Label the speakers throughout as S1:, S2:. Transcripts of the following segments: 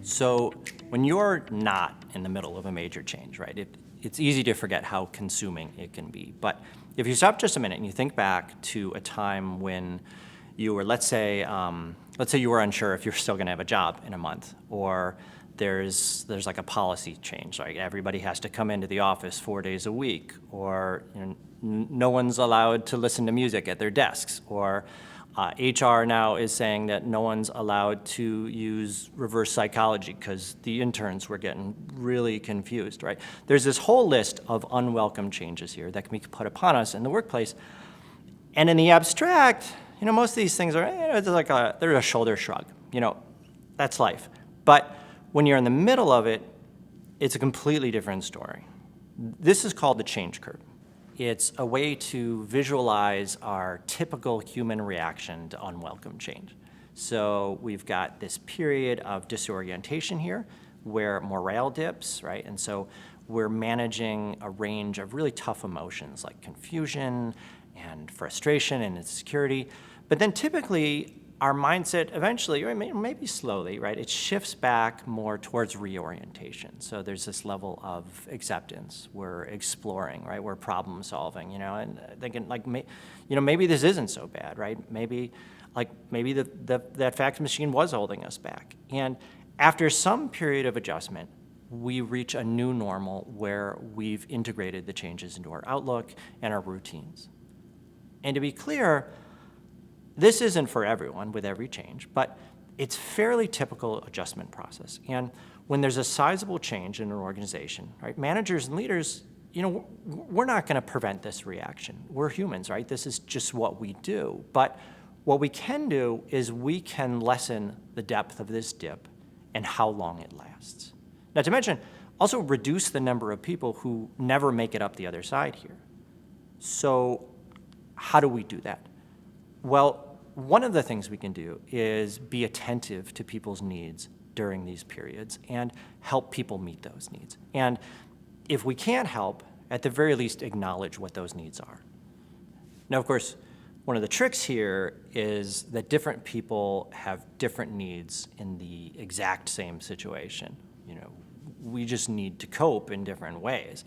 S1: So when you're not in the middle of a major change, right, it's easy to forget how consuming it can be. But if you stop just a minute and you think back to a time when you were, let's say you were unsure if you're still going to have a job in a month, or there's like a policy change, like everybody has to come into the office 4 days a week, or no one's allowed to listen to music at their desks, or HR now is saying that no one's allowed to use reverse psychology because the interns were getting really confused, right? There's this whole list of unwelcome changes here that can be put upon us in the workplace. And in the abstract, most of these things are, they're a shoulder shrug. That's life. But when you're in the middle of it, it's a completely different story. This is called the change curve. It's a way to visualize our typical human reaction to unwelcome change. So we've got this period of disorientation here where morale dips, right? And so we're managing a range of really tough emotions like confusion and frustration and insecurity. But then typically our mindset eventually, or maybe slowly, right, it shifts back more towards reorientation. So there's this level of acceptance. We're exploring, right? We're problem solving, and thinking maybe this isn't so bad, right? Maybe that fax machine was holding us back. And after some period of adjustment, we reach a new normal where we've integrated the changes into our outlook and our routines. And to be clear, this isn't for everyone with every change, but it's fairly typical adjustment process. And when there's a sizable change in an organization, right, managers and leaders, we're not going to prevent this reaction. We're humans, right? This is just what we do. But what we can do is we can lessen the depth of this dip and how long it lasts. Not to mention, also reduce the number of people who never make it up the other side here. So how do we do that? Well, one of the things we can do is be attentive to people's needs during these periods and help people meet those needs. And if we can't help, at the very least, acknowledge what those needs are. Now, of course, one of the tricks here is that different people have different needs in the exact same situation. We just need to cope in different ways.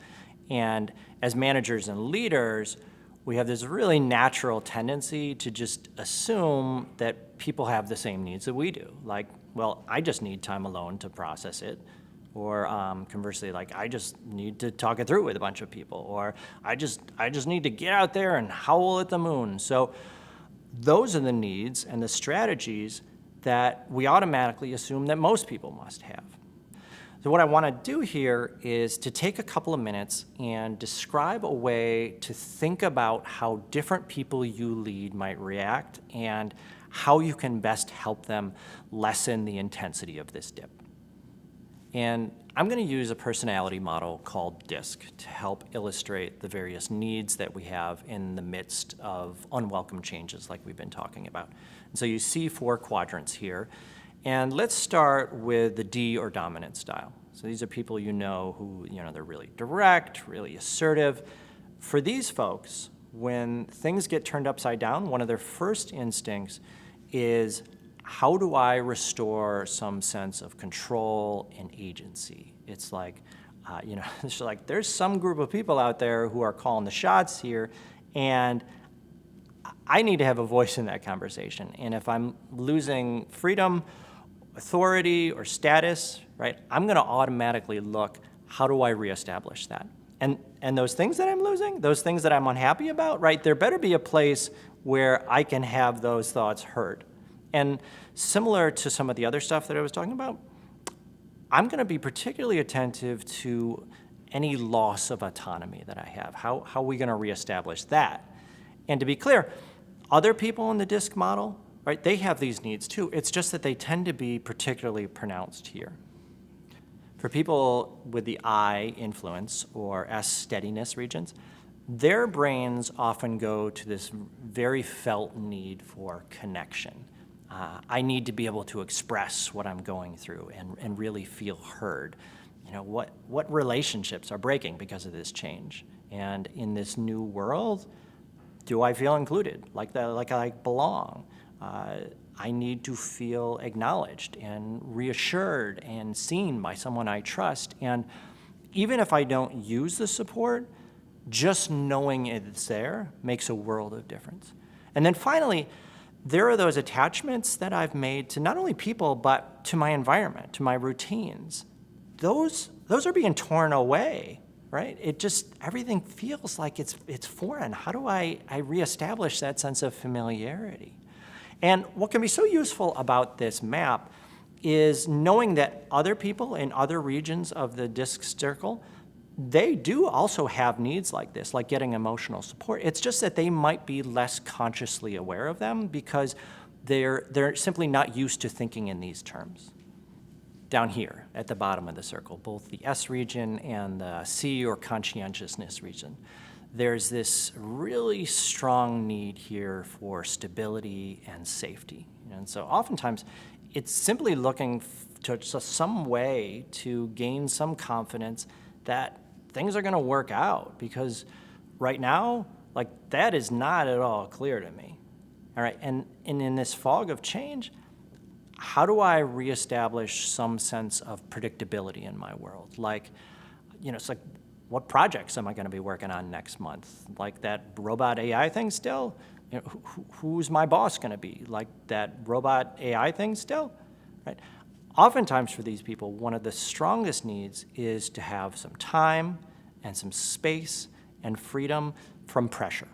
S1: And as managers and leaders, we have this really natural tendency to just assume that people have the same needs that we do. Like, well, I just need time alone to process it. Or conversely, like, I just need to talk it through with a bunch of people. Or I just need to get out there and howl at the moon. So those are the needs and the strategies that we automatically assume that most people must have. So what I want to do here is to take a couple of minutes and describe a way to think about how different people you lead might react and how you can best help them lessen the intensity of this dip. And I'm going to use a personality model called DiSC to help illustrate the various needs that we have in the midst of unwelcome changes like we've been talking about. And so you see 4 quadrants here. And let's start with the D or dominant style. So these are people who, they're really direct, really assertive. For these folks, when things get turned upside down, one of their first instincts is, how do I restore some sense of control and agency? It's like, it's like there's some group of people out there who are calling the shots here, and I need to have a voice in that conversation. And if I'm losing freedom, authority, or status, right, I'm going to automatically look, how do I reestablish that? And those things that I'm losing, those things that I'm unhappy about, right, there better be a place where I can have those thoughts heard. And similar to some of the other stuff that I was talking about, I'm going to be particularly attentive to any loss of autonomy that I have. How are we going to reestablish that? And to be clear, other people in the DiSC model, right, they have these needs too. It's just that they tend to be particularly pronounced here. For people with the I influence or S steadiness regions, their brains often go to this very felt need for connection. I need to be able to express what I'm going through and really feel heard. What relationships are breaking because of this change? And in this new world, do I feel included, like I belong? I need to feel acknowledged and reassured and seen by someone I trust. And even if I don't use the support, just knowing it's there makes a world of difference. And then finally, there are those attachments that I've made to not only people, but to my environment, to my routines. Those are being torn away, right? Everything feels like it's foreign. How do I reestablish that sense of familiarity? And what can be so useful about this map is knowing that other people in other regions of the DiSC circle, they do also have needs like this, like getting emotional support. It's just that they might be less consciously aware of them because they're simply not used to thinking in these terms. Down here at the bottom of the circle, both the S region and the C or conscientiousness region, there's this really strong need here for stability and safety. And so oftentimes it's simply looking to some way to gain some confidence that things are going to work out, because right now, like, that is not at all clear to me. All right, and in this fog of change, how do I reestablish some sense of predictability in my world? Like, it's like, what projects am I going to be working on next month? Like that robot AI thing still? Who's my boss going to be? Like that robot AI thing still? Right? Oftentimes for these people, one of the strongest needs is to have some time and some space and freedom from pressure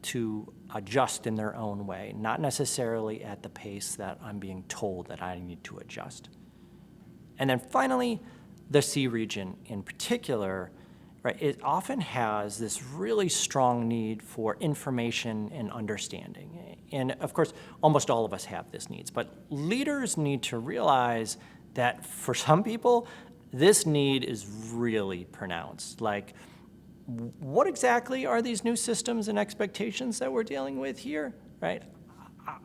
S1: to adjust in their own way, not necessarily at the pace that I'm being told that I need to adjust. And then finally, the C region in particular, right, it often has this really strong need for information and understanding. And of course, almost all of us have this needs, but leaders need to realize that for some people, this need is really pronounced. Like, what exactly are these new systems and expectations that we're dealing with here, right?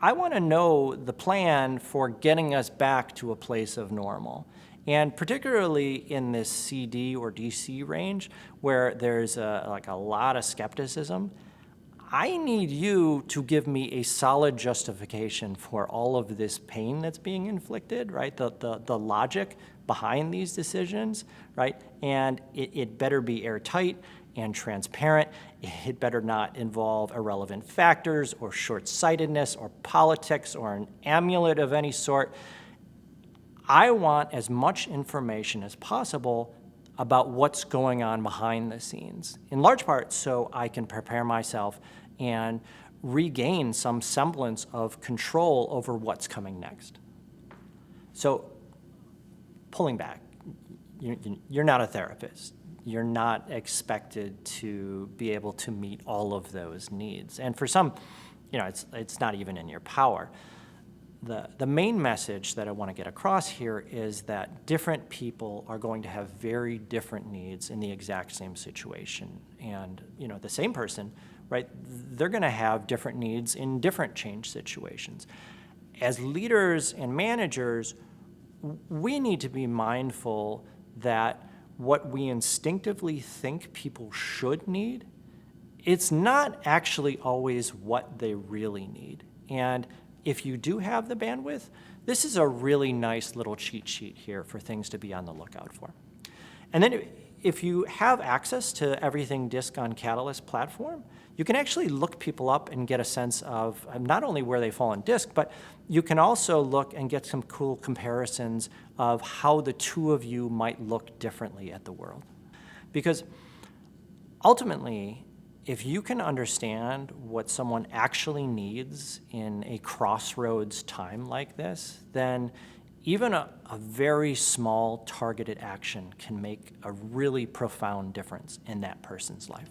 S1: I want to know the plan for getting us back to a place of normal. And particularly in this CD or DC range, where there's a lot of skepticism, I need you to give me a solid justification for all of this pain that's being inflicted, right? The logic behind these decisions, right? And it better be airtight and transparent. It better not involve irrelevant factors or short-sightedness or politics or an amulet of any sort. I want as much information as possible about what's going on behind the scenes, in large part so I can prepare myself and regain some semblance of control over what's coming next. So, pulling back, you're not a therapist. You're not expected to be able to meet all of those needs. And for some, it's not even in your power. The main message that I want to get across here is that different people are going to have very different needs in the exact same situation. And, the same person, right, they're going to have different needs in different change situations. As leaders and managers, we need to be mindful that what we instinctively think people should need, it's not actually always what they really need. And if you do have the bandwidth, this is a really nice little cheat sheet here for things to be on the lookout for. And then if you have access to everything DiSC on Catalyst platform, you can actually look people up and get a sense of not only where they fall in DiSC, but you can also look and get some cool comparisons of how the two of you might look differently at the world. Because ultimately, if you can understand what someone actually needs in a crossroads time like this, then even a very small targeted action can make a really profound difference in that person's life.